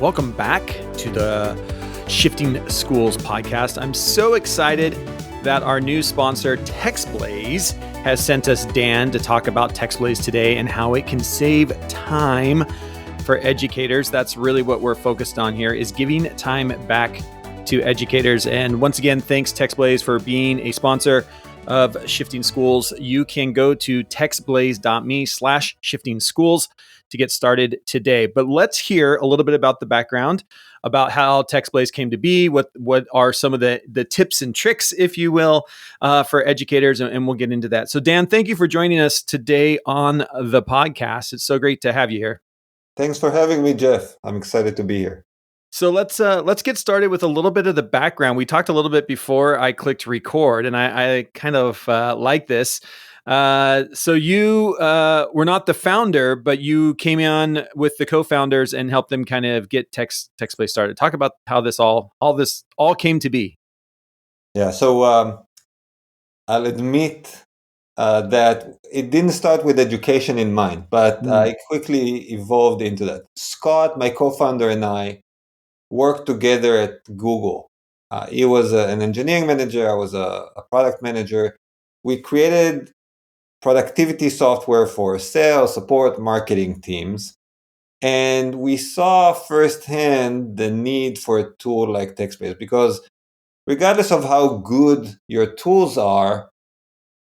Welcome back to the Shifting Schools podcast. I'm so excited that our new sponsor, TextBlaze, has sent us Dan to talk about TextBlaze today and how it can save time for educators. That's really what we're focused on here, is giving time back to educators. And once again, thanks TextBlaze for being a sponsor of Shifting Schools. You can go to textblaze.me/shiftingschools to get started today. But let's hear a little bit about the background, about how TextBlaze came to be, what are some of the tips and tricks, if you will, for educators, and we'll get into that. So Dan, thank you for joining us today on the podcast. It's so great to have you here. Thanks for having me, Jeff. I'm excited to be here. So let's get started with a little bit of the background. We talked a little bit before I clicked record, and I kind of like this. So you were not the founder, but you came on with the co-founders and helped them kind of get TextBlaze started. Talk about how this all came to be. Yeah. So I'll admit that it didn't start with education in mind, but I quickly evolved into that. Scott, my co-founder, and I worked together at Google. He was an engineering manager. I was a product manager. We created productivity software for sales, support, marketing teams. And we saw firsthand the need for a tool like TextBlaze, because regardless of how good your tools are,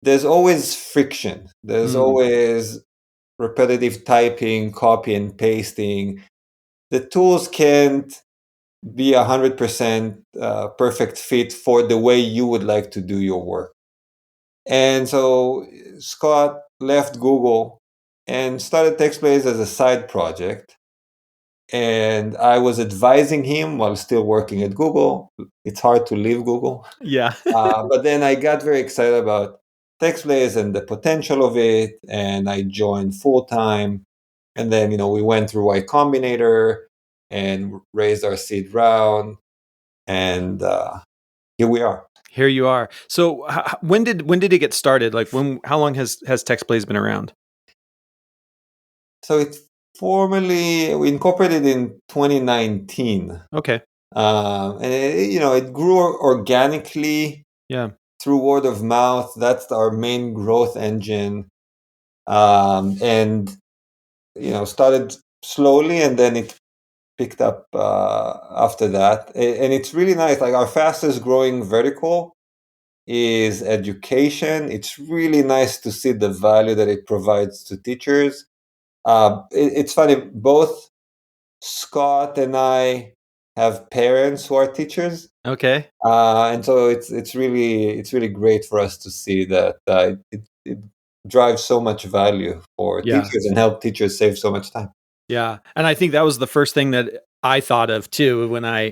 there's always friction. There's always repetitive typing, copy and pasting. The tools can't be 100% perfect fit for the way you would like to do your work. And so Scott left Google and started TextBlaze as a side project. And I was advising him while still working at Google. It's hard to leave Google. Yeah. But then I got very excited about TextBlaze and the potential of it, and I joined full time. And then, we went through Y Combinator and raised our seed round, and here we are. Here you are. So when did it get started? Like how long has TextBlaze been around? So we incorporated in 2019. Okay. And it grew organically. Yeah. Through word of mouth. That's our main growth engine. And started slowly, and then it picked up after that. And it's really nice. Like, our fastest growing vertical is education. It's really nice to see the value that it provides to teachers. It's funny, both Scott and I have parents who are teachers. Okay. And so it's really great for us to see that it drives so much value for teachers and help teachers save so much time. Yeah, and I think that was the first thing that I thought of too when I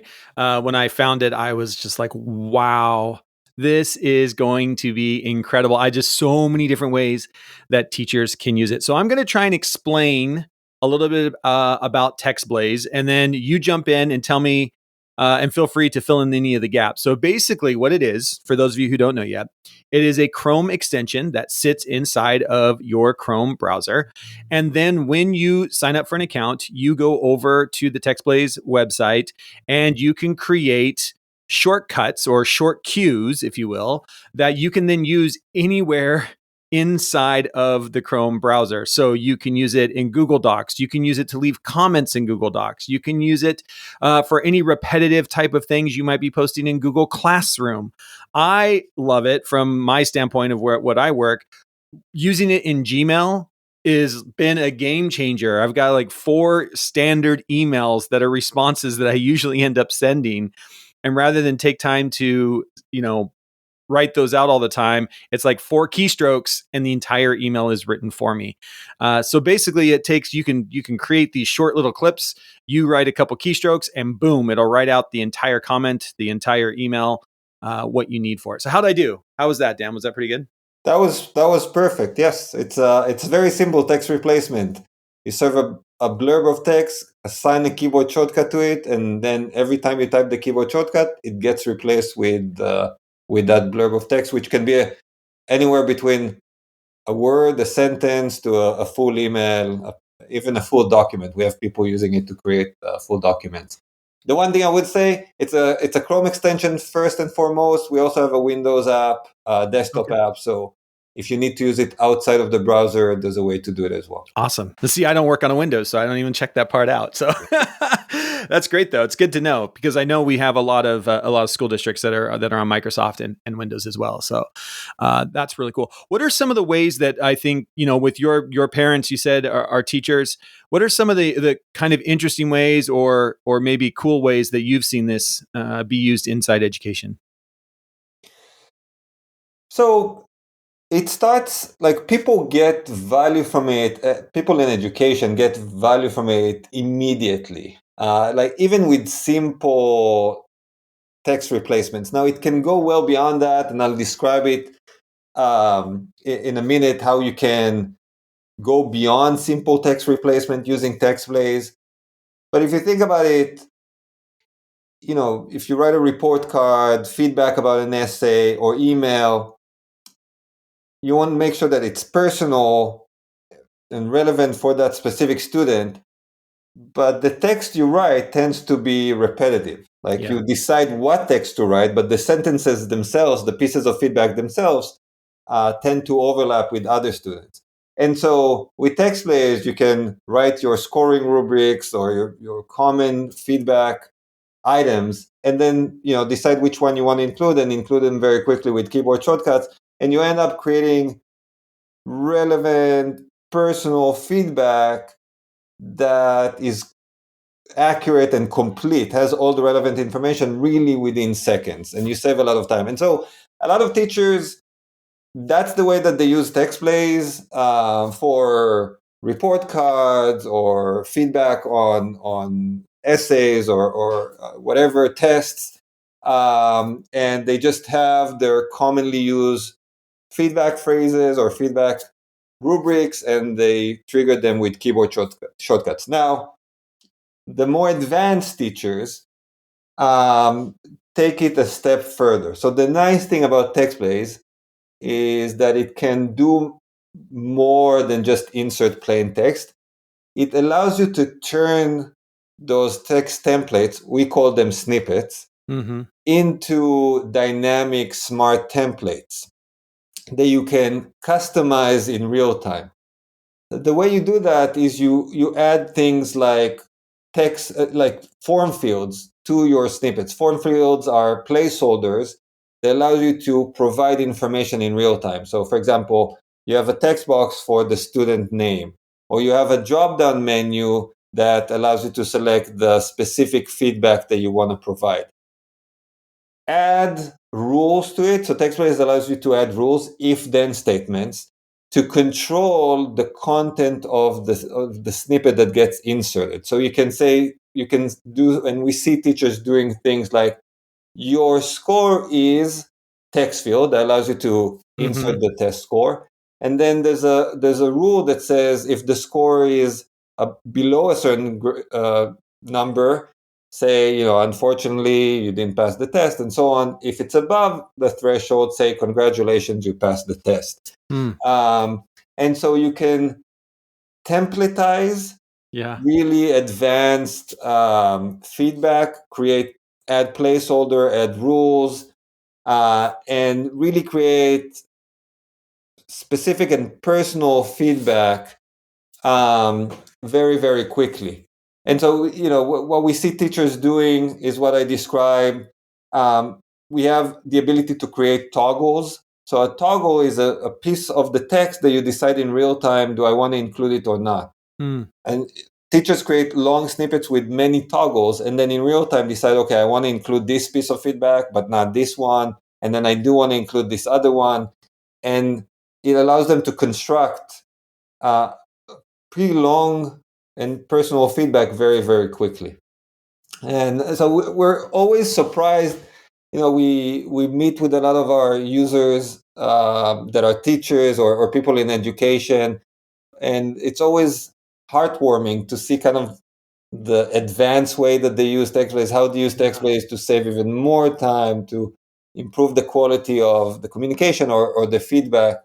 found it. I was just like, wow, this is going to be incredible. So many different ways that teachers can use it. So I'm going to try and explain a little bit about TextBlaze, and then you jump in and tell me, and feel free to fill in any of the gaps. So basically what it is, for those of you who don't know yet, it is a Chrome extension that sits inside of your Chrome browser. And then when you sign up for an account, you go over to the TextBlaze website and you can create shortcuts or short cues, if you will, that you can then use anywhere inside of the Chrome browser. So you can use it in Google Docs. You can use it to leave comments in Google Docs. You can use it for any repetitive type of things you might be posting in Google Classroom. I love it from my standpoint of what I work. Using it in Gmail has been a game changer. I've got like 4 standard emails that are responses that I usually end up sending. And rather than take time to, write those out all the time, it's like 4 keystrokes and the entire email is written for me. So basically you can create these short little clips. You write a couple keystrokes and boom, it'll write out the entire comment, the entire email, what you need for it. So how'd I do? How was that, Dan? Was that pretty good? That was perfect. Yes, it's very simple text replacement. You serve a blurb of text, assign a keyboard shortcut to it, and then every time you type the keyboard shortcut, it gets replaced with that blurb of text, which can be anywhere between a word, a sentence, to a full email, even a full document. We have people using it to create full documents. The one thing I would say, it's a Chrome extension first and foremost. We also have a Windows app, desktop app. So if you need to use it outside of the browser, there's a way to do it as well. Awesome. See, I don't work on a Windows, so I don't even check that part out. So that's great, though. It's good to know, because I know we have a lot of school districts that are on Microsoft and Windows as well. So that's really cool. What are some of the ways that, I think, with your parents, you said are teachers? What are some of the kind of interesting ways, or maybe cool ways that you've seen this be used inside education? So it starts like people get value from it. People in education get value from it immediately. Like even with simple text replacements. Now it can go well beyond that, and I'll describe it in a minute how you can go beyond simple text replacement using TextBlaze. But if you think about it, if you write a report card, feedback about an essay, or email, you want to make sure that it's personal and relevant for that specific student. But the text you write tends to be repetitive. Like you decide what text to write, but the sentences themselves, the pieces of feedback themselves, tend to overlap with other students. And so with TextBlaze, you can write your scoring rubrics or your common feedback items, and then decide which one you want to include and include them very quickly with keyboard shortcuts. And you end up creating relevant personal feedback that is accurate and complete, has all the relevant information really within seconds, and you save a lot of time. And so a lot of teachers, that's the way that they use TextBlaze for report cards or feedback on essays or whatever tests. And they just have their commonly used feedback phrases or feedback rubrics, and they trigger them with keyboard shortcuts. Now, the more advanced teachers take it a step further. So the nice thing about TextBlaze is that it can do more than just insert plain text. It allows you to turn those text templates, we call them snippets, into dynamic smart templates that you can customize in real time. The way you do that is you add things like text, like form fields to your snippets. Form fields are placeholders that allow you to provide information in real time. So, for example, you have a text box for the student name, or you have a drop-down menu that allows you to select the specific feedback that you want to provide. Add rules to it. So TextBlaze allows you to add rules, if-then statements, to control the content of the snippet that gets inserted. So you can do, and we see teachers doing things like, your score is text field that allows you to insert the test score. And then there's a rule that says if the score is below a certain number, say, unfortunately, you didn't pass the test, and so on. If it's above the threshold, say, congratulations, you passed the test. And so you can templatize really advanced feedback, add placeholder, add rules, and really create specific and personal feedback very, very quickly. And so, what we see teachers doing is what I described. We have the ability to create toggles. So a toggle is a piece of the text that you decide in real time, do I want to include it or not? And teachers create long snippets with many toggles, and then in real time decide, okay, I want to include this piece of feedback, but not this one. And then I do want to include this other one. And it allows them to construct pretty long and personal feedback very, very quickly. And so we're always surprised. We meet with a lot of our users that are teachers or people in education, and it's always heartwarming to see kind of the advanced way that they use TextBlaze, how they use TextBlaze to save even more time, to improve the quality of the communication or the feedback.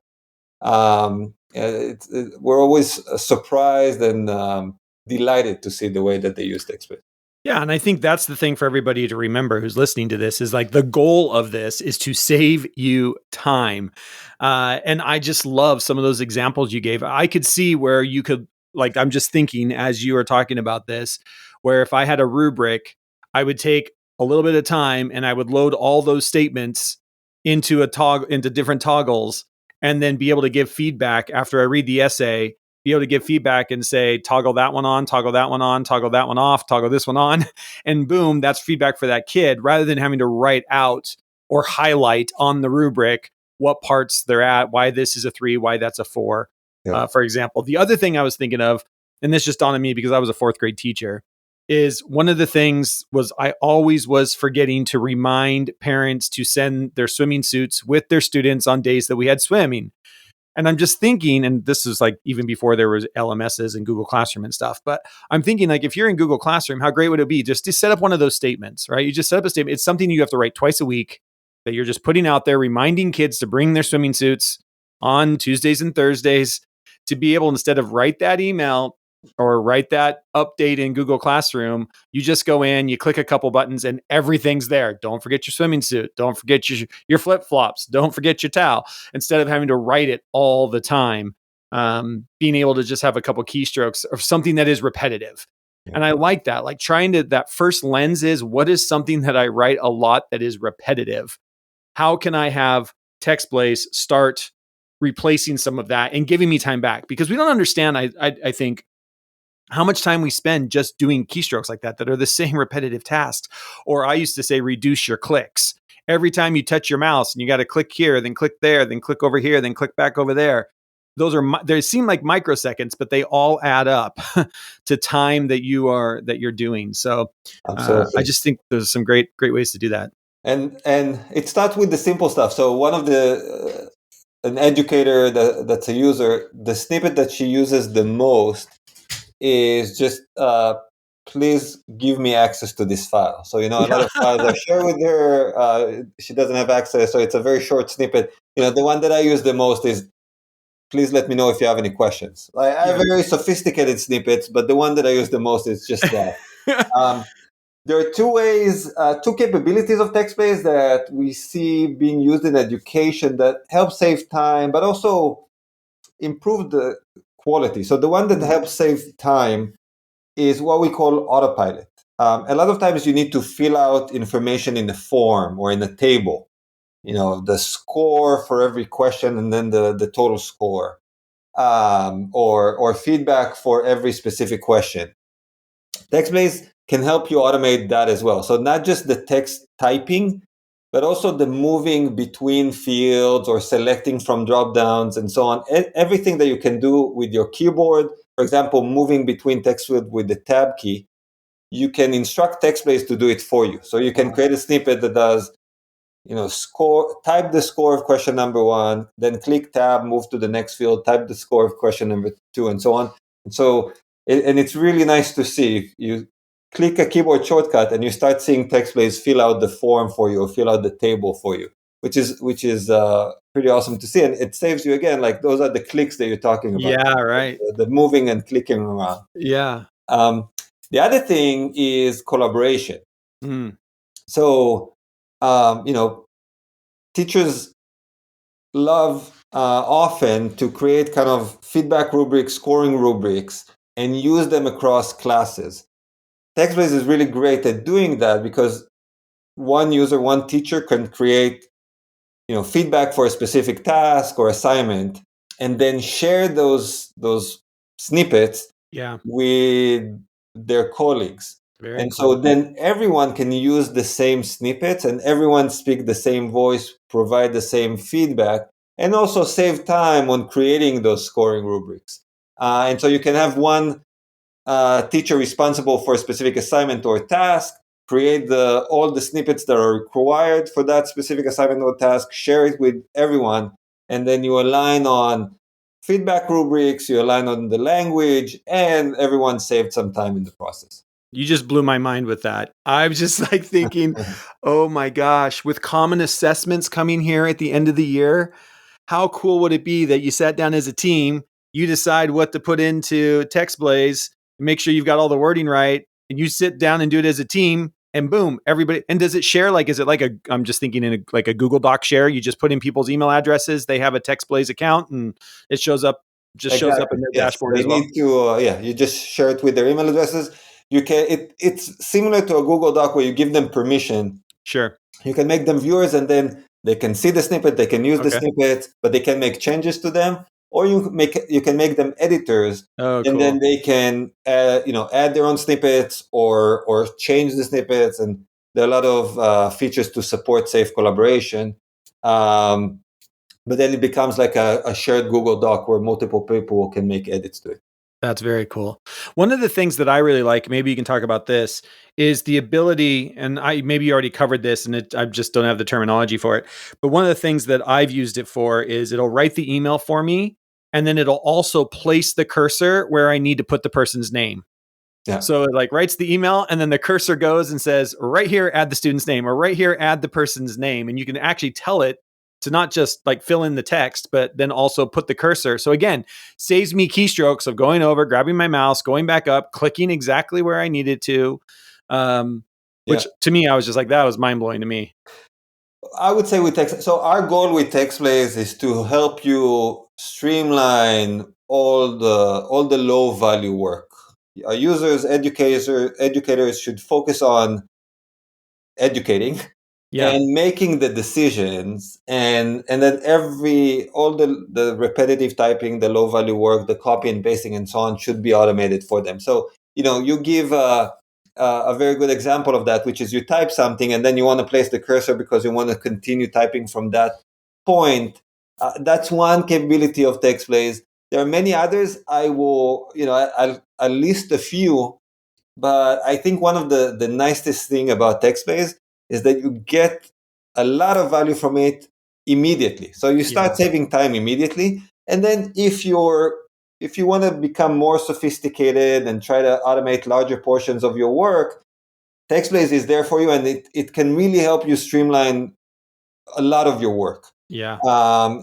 we're always surprised and delighted to see the way that they use TextBase. Yeah, and I think that's the thing for everybody to remember who's listening to this is like the goal of this is to save you time. And I just love some of those examples you gave. I could see where you could, like, I'm just thinking as you are talking about this, where if I had a rubric, I would take a little bit of time and I would load all those statements into into different toggles and then be able to give feedback after I read the essay, be able to give feedback and say, toggle that one on, toggle that one on, toggle that one off, toggle this one on. And boom, that's feedback for that kid rather than having to write out or highlight on the rubric what parts they're at, why this is a 3, why that's a 4, for example. The other thing I was thinking of, and this just dawned on me because I was a 4th grade teacher, is one of the things was I always was forgetting to remind parents to send their swimming suits with their students on days that we had swimming. And I'm just thinking, and this is like even before there was LMSs and Google Classroom and stuff, but I'm thinking like if you're in Google Classroom, how great would it be just to set up one of those statements, right? You just set up a statement. It's something you have to write twice a week that you're just putting out there, reminding kids to bring their swimming suits on Tuesdays and Thursdays to be able, instead of write that email or write that update in Google Classroom, you just go in, you click a couple buttons and everything's there. Don't forget your swimming suit. Don't forget your flip-flops. Don't forget your towel. Instead of having to write it all the time, being able to just have a couple keystrokes of something that is repetitive. And I like that, like that first lens is, what is something that I write a lot that is repetitive? How can I have TextBlaze start replacing some of that and giving me time back? Because we don't understand, I think, how much time we spend just doing keystrokes like that are the same repetitive tasks. Or I used to say, reduce your clicks. Every time you touch your mouse and you got to click here, then click there, then click over here, then click back over there. They seem like microseconds, but they all add up to time that you're doing. So I just think there's some great ways to do that. And it starts with the simple stuff. So one of an educator that's a user, the snippet that she uses the most is just please give me access to this file. So a lot of files are shared with her. She doesn't have access, so it's a very short snippet. The one that I use the most is, please let me know if you have any questions. I have very sophisticated snippets, but the one that I use the most is just that. There are two capabilities of TextBase that we see being used in education that help save time, but also improve the quality. So the one that helps save time is what we call autopilot. A lot of times you need to fill out information in a form or in a table, the score for every question and then the total score, or feedback for every specific question. TextBase can help you automate that as well. So not just the text typing, but also the moving between fields or selecting from drop downs and so on. Everything that you can do with your keyboard, for example, moving between text fields with the tab key, you can instruct TextBase to do it for you. So you can create a snippet that does, type the score of question number 1, then click tab, move to the next field, type the score of question number 2, and so on. And so, and it's really nice to see. You click a keyboard shortcut and you start seeing TextBase fill out the form for you or fill out the table for you, which is pretty awesome to see. And it saves you, again, like those are the clicks that you're talking about. Yeah, right. The moving and clicking around. Yeah. The other thing is collaboration. So, teachers love often to create kind of feedback rubrics, scoring rubrics, and use them across classes. TextBase is really great at doing that because one user, one teacher can create, feedback for a specific task or assignment, and then share those snippets with their colleagues. Very cool. So then everyone can use the same snippets and everyone speak the same voice, provide the same feedback, and also save time on creating those scoring rubrics. And so you can have one teacher responsible for a specific assignment or task, create all the snippets that are required for that specific assignment or task, share it with everyone, and then you align on feedback rubrics, you align on the language, and everyone saved some time in the process. You just blew my mind with that. I was just like thinking, oh my gosh, with common assessments coming here at the end of the year, how cool would it be that you sat down as a team, you decide what to put into TextBlaze, make sure you've got all the wording right, and you sit down and do it as a team, and boom, everybody. And does it share? Like, is it like I'm just thinking like a Google Doc share? You just put in people's email addresses, they have a TextBlaze account, and it shows up, shows up Exactly. in their Yes, dashboard they as well. need to. Yeah, you just share it with their email addresses. You can. It's similar to a Google Doc where you give them permission. Sure. You can make them viewers, and then they can see the snippet. They can use the Okay. snippet, but they can make changes to them. Or you can make them editors, Oh, and then cool. they can add their own snippets or change the snippets. And there are a lot of features to support safe collaboration. But then it becomes like a shared Google Doc where multiple people can make edits to it. That's very cool. One of the things that I really like, maybe you can talk about this, is the ability, and I maybe you already covered this, and I just don't have the terminology for it. But one of the things that I've used it for is it'll write the email for me, and then it'll also place the cursor where I need to put the person's name. Yeah. So it like writes the email, and then the cursor goes and says, right here, add the student's name, or right here, add the person's name. And you can actually tell it to not just like fill in the text, but then also put the cursor. So again, saves me keystrokes of going over, grabbing my mouse, going back up, clicking exactly where I needed to. Which to me, I was just like, that was mind blowing to me. I would say with text. So our goal with TextBlaze is to help you streamline all the low value work. Our users, educators should focus on educating and making the decisions, and then all the repetitive typing, the low value work, the copy and pasting and so on should be automated for them. So you give a very good example of that, which is you type something and then you want to place the cursor because you want to continue typing from that point. That's one capability of TextBlaze. There are many others. I'll list a few, but I think one of the nicest thing about TextBlaze is that you get a lot of value from it immediately. So you start saving time immediately. And then if you want to become more sophisticated and try to automate larger portions of your work, TextBlaze is there for you, and it can really help you streamline a lot of your work. Yeah.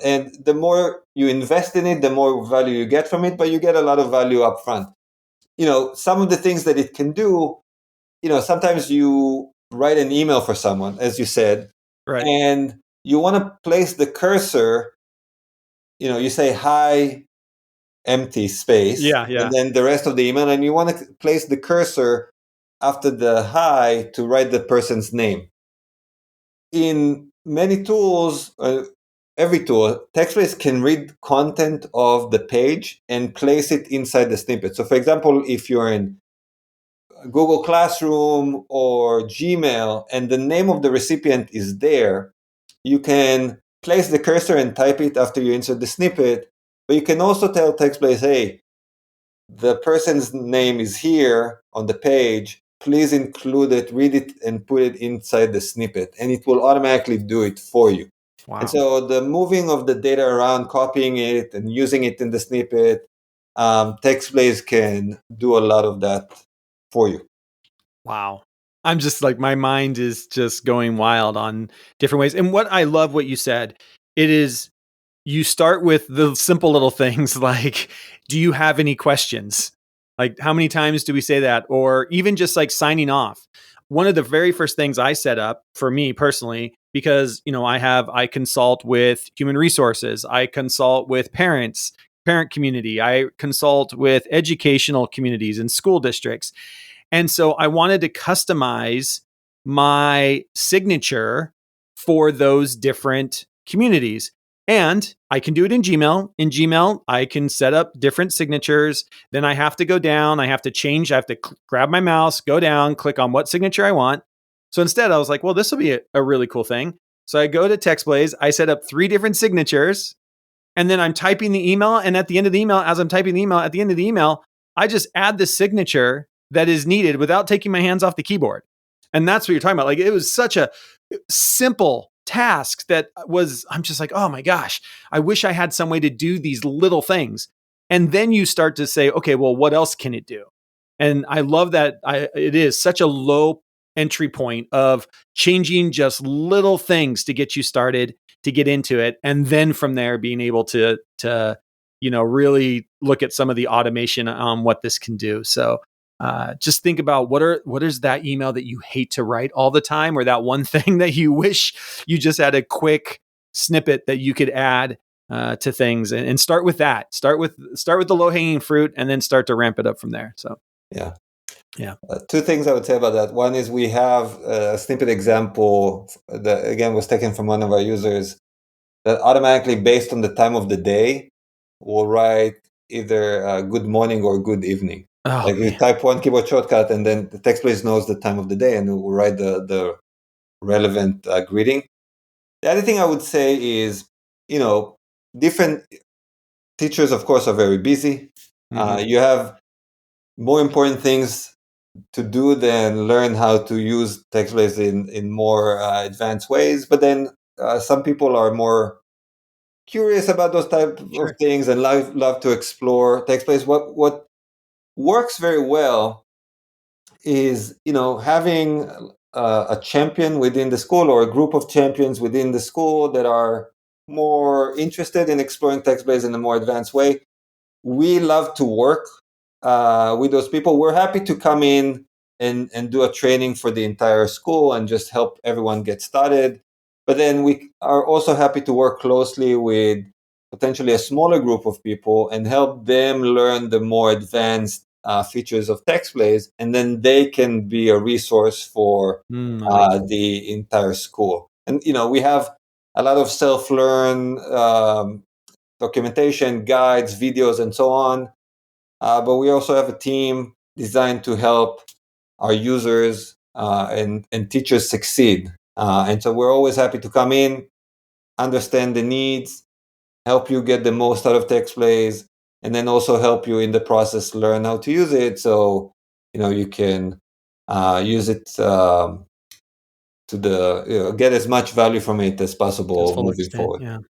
And the more you invest in it, the more value you get from it, but you get a lot of value up front. Some of the things that it can do, sometimes you write an email for someone, as you said, right, and you want to place the cursor, you say hi, empty space, and then the rest of the email, and you want to place the cursor after the hi to write the person's name. In many tools, every tool, TextBlaze can read content of the page and place it inside the snippet. So for example, if you're in Google Classroom or Gmail and the name of the recipient is there, you can place the cursor and type it after you insert the snippet. But you can also tell TextBlaze, hey, the person's name is here on the page. Please include it, read it, and put it inside the snippet. And it will automatically do it for you. Wow. And so the moving of the data around, copying it and using it in the snippet, TextBlaze can do a lot of that for you. Wow. I'm just like, my mind is just going wild on different ways. And what I love what you said, it is, you start with the simple little things like, do you have any questions? Like, how many times do we say that? Or even just like signing off. One of the very first things I set up for me personally, because, I consult with human resources, I consult with parent community, I consult with educational communities and school districts. And so I wanted to customize my signature for those different communities. And I can do it in Gmail. In Gmail, I can set up different signatures. Then I have to go down. I have to change. I have to grab my mouse, go down, click on what signature I want. So instead, I was like, well, this will be a really cool thing. So I go to TextBlaze. I set up 3 different signatures. And then I'm typing the email. And at the end of the email, as I'm typing the email, at the end of the email, I just add the signature that is needed without taking my hands off the keyboard. And that's what you're talking about. Like, it was such a simple task that I'm just like, oh my gosh, I wish I had some way to do these little things. And then you start to say, okay, well, what else can it do? And I love that it is such a low entry point of changing just little things to get you started. to get into it, and then from there being able to really look at some of the automation on what this can do. So just think about what is that email that you hate to write all the time, or that one thing that you wish you just had a quick snippet that you could add to things, and start with that. Start with the low hanging fruit, and then start to ramp it up from there. So yeah. Yeah. Two things I would say about that. One is we have a snippet example that, again, was taken from one of our users that automatically, based on the time of the day, will write either good morning or good evening. Oh, like you man. type one keyboard shortcut, and then the TextBlaze knows the time of the day, and it will write the relevant greeting. The other thing I would say is, different teachers, of course, are very busy. You have more important things to do than learn how to use TextBlaze in more advanced ways. But then some people are more curious about those type of things and love to explore TextBlaze. What works very well is having a champion within the school, or a group of champions within the school that are more interested in exploring TextBlaze in a more advanced way. We love to work with those people. We're happy to come in and do a training for the entire school and just help everyone get started. But then we are also happy to work closely with potentially a smaller group of people and help them learn the more advanced features of TextBlaze, and then they can be a resource for the entire school. And we have a lot of self-learn documentation, guides, videos, and so on. But we also have a team designed to help our users and teachers succeed. And so we're always happy to come in, understand the needs, help you get the most out of TextBlaze, and then also help you in the process learn how to use it, so you can use it to get as much value from it as possible moving forward.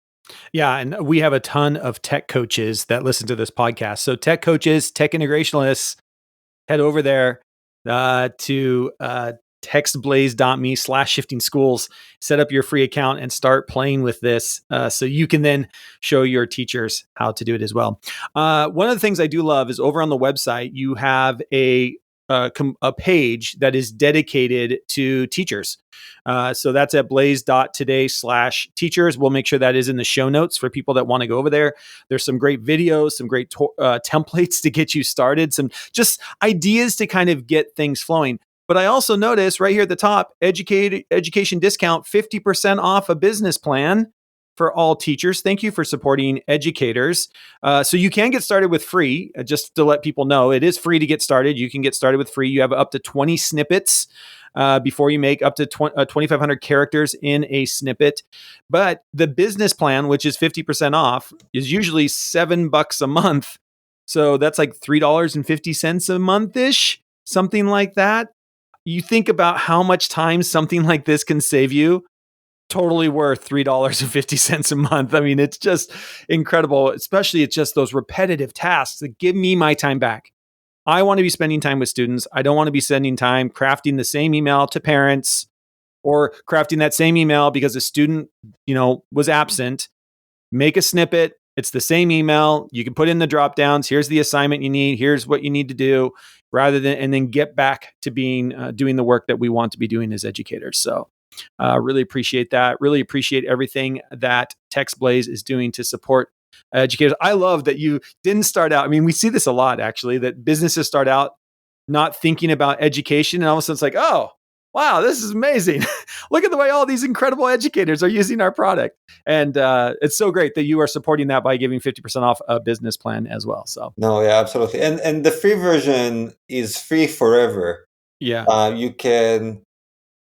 Yeah, and we have a ton of tech coaches that listen to this podcast. So tech coaches, tech integrationalists, head over there to textblaze.me/shifting schools, set up your free account and start playing with this so you can then show your teachers how to do it as well. One of the things I do love is over on the website, you have a page that is dedicated to teachers. So that's at blaze.today/teachers. We'll make sure that is in the show notes for people that want to go over there. There's some great videos, some great templates to get you started, some just ideas to kind of get things flowing. But I also notice right here at the top, education discount, 50% off a business plan for all teachers. Thank you for supporting educators. So you can get started with free. Just to let people know, it is free to get started. You can get started with free. You have up to 20 snippets before you make up to 2,500 characters in a snippet. But the business plan, which is 50% off, is usually $7 a month. So that's like $3.50 a month-ish, something like that. You think about how much time something like this can save you. Totally worth $3.50 a month. I mean, it's just incredible, especially it's just those repetitive tasks that give me my time back. I want to be spending time with students. I don't want to be spending time crafting the same email to parents, or crafting that same email because a student, was absent. Make a snippet. It's the same email. You can put in the drop downs. Here's the assignment you need. Here's what you need to do, and then get back to being doing the work that we want to be doing as educators. So really appreciate that. Really appreciate everything that TextBlaze is doing to support educators. I love that you didn't start out. I mean, we see this a lot, actually, that businesses start out not thinking about education, and all of a sudden it's like, oh, wow, this is amazing. Look at the way all these incredible educators are using our product. And it's so great that you are supporting that by giving 50% off a business plan as well. So no, yeah, absolutely. And the free version is free forever. Yeah.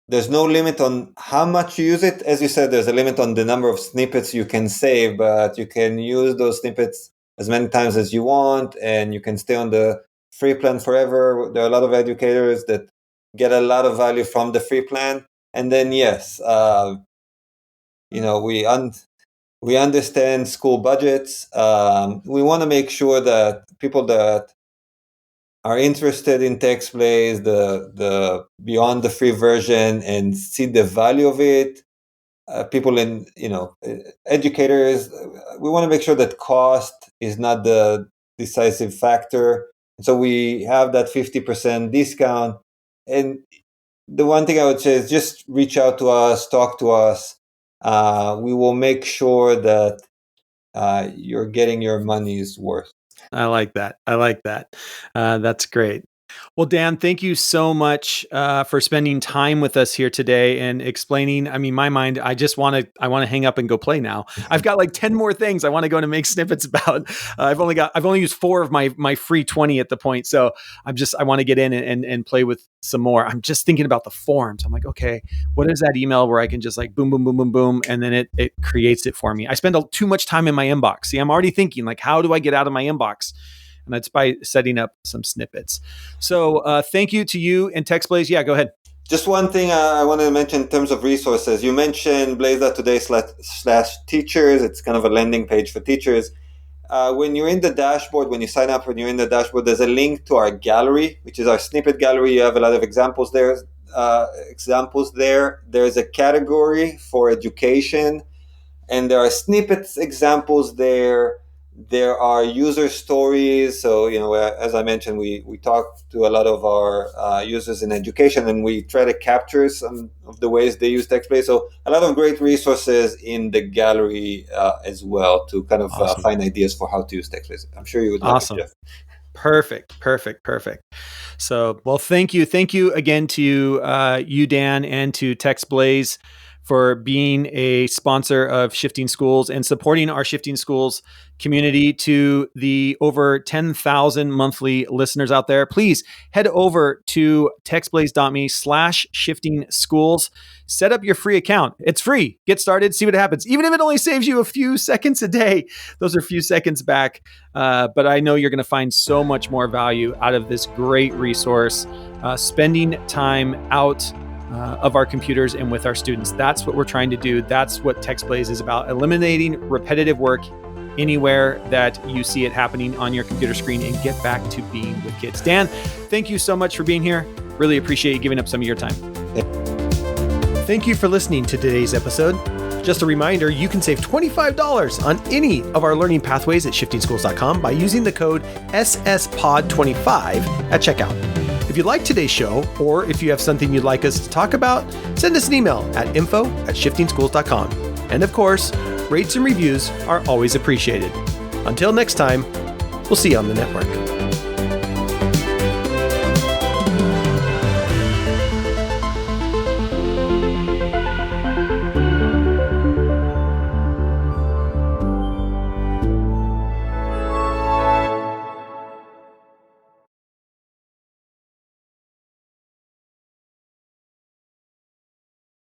There's no limit on how much you use it. As you said, there's a limit on the number of snippets you can save, but you can use those snippets as many times as you want, and you can stay on the free plan forever. There are a lot of educators that get a lot of value from the free plan. And then, yes, we understand school budgets. We want to make sure that people that are interested in TextBlaze, the beyond the free version, and see the value of it, people in, educators, we want to make sure that cost is not the decisive factor. So we have that 50% discount. And the one thing I would say is just reach out to us, talk to us. We will make sure that you're getting your money's worth. I like that. That's great. Well, Dan, thank you so much for spending time with us here today and explaining. I mean, my mind, I want to hang up and go play now. I've got like 10 more things I want to go and make snippets about. I've only used 4 of my free 20 at the point. So I want to get in and play with some more. I'm just thinking about the forms. I'm like, okay, what is that email where I can just like boom, boom, boom, boom, boom. And then it creates it for me. I spend too much time in my inbox. See, I'm already thinking like, how do I get out of my inbox? And that's by setting up some snippets. So thank you to you and TextBlaze. Yeah, go ahead. Just one thing I wanted to mention in terms of resources. You mentioned Blaze.today/teachers. It's kind of a landing page for teachers. When you're in the dashboard, when you sign up, when you're in the dashboard, there's a link to our gallery, which is our snippet gallery. You have a lot of examples there. There's a category for education, and there are snippets examples there. There are user stories. So, as I mentioned, we talk to a lot of our users in education, and we try to capture some of the ways they use TextBlaze. So a lot of great resources in the gallery as well to kind of find ideas for how to use TextBlaze. I'm sure you would like it, Jeff. Perfect. So, well, thank you. Thank you again to you, Dan, and to TextBlaze for being a sponsor of Shifting Schools and supporting our Shifting Schools community. To the over 10,000 monthly listeners out there, please head over to textblaze.me/shifting schools. Set up your free account. It's free. Get started. See what happens. Even if it only saves you a few seconds a day, those are a few seconds back. But I know you're going to find so much more value out of this great resource. Spending time out of our computers and with our students. That's what we're trying to do. That's what TextBlaze is about. Eliminating repetitive work anywhere that you see it happening on your computer screen and get back to being with kids. Dan, thank you so much for being here. Really appreciate you giving up some of your time. Thank you for listening to today's episode. Just a reminder, you can save $25 on any of our learning pathways at shiftingschools.com by using the code SSPOD25 at checkout. If you like today's show, or if you have something you'd like us to talk about, send us an email at info@shiftingschools.com. And of course, rates and reviews are always appreciated. Until next time, we'll see you on the network.